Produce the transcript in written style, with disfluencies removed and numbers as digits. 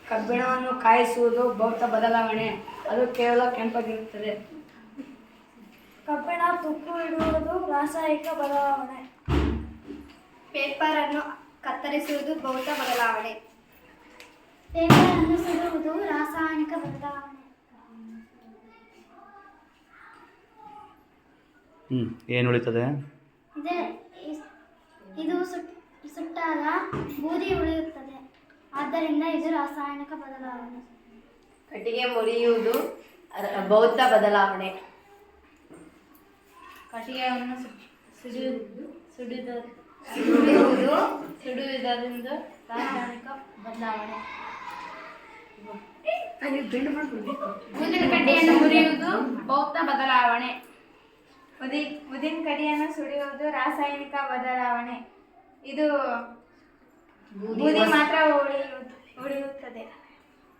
ಕಬ್ಬಿಣವನ್ನು ಕಾಯಿಸುವುದು ಭೌತ ಬದಲಾವಣೆ, ಅದು ಕೇವಲ ಕೆಂಪಾಗಿರುತ್ತದೆ. ಕಬ್ಬಿಣ ತುಕ್ಕು ಇಡುವುದು ರಾಸಾಯನಿಕ ಬದಲಾವಣೆ. ಪೇಪರ್ ಅನ್ನು ಕತ್ತರಿಸುವುದು ಭೌತ ಬದಲಾವಣೆ. ಪೇಪರ್ ಅನ್ನು ಸುಡುವುದು ರಾಸಾಯನಿಕ ಬದಲಾವಣೆ. ಏನು ಉಳಿತದೆ? ಇದು ಸುಟ್ಟಾಗ ಬೂದಿ ಉಳಿಯುತ್ತದೆ, ಆದ್ದರಿಂದ ಇದು ರಾಸಾಯನಿಕ ಬದಲಾವಣೆ. ಕಟ್ಟಿಗೆ ಮುರಿಯುವುದು ಭೌತ ಬದಲಾವಣೆ. ಕಟ್ಟಿಗೆಯನ್ನು ಸುಡುವುದರಿಂದ ರಾಸಾಯನಿಕ ಬದಲಾವಣೆ. ಊದಿನ ಕಡ್ಡಿಯನ್ನು ಮುರಿಯುವುದು ಭೌತ ಬದಲಾವಣೆ. ಉದಿನ ಕಡ್ಡಿಯನ್ನು ಸುಡುವುದು ರಾಸಾಯನಿಕ ಬದಲಾವಣೆ. ಇದು ಬೂದಿ ಮಾತ್ರ ಉಳಿಯುತ್ತದೆ.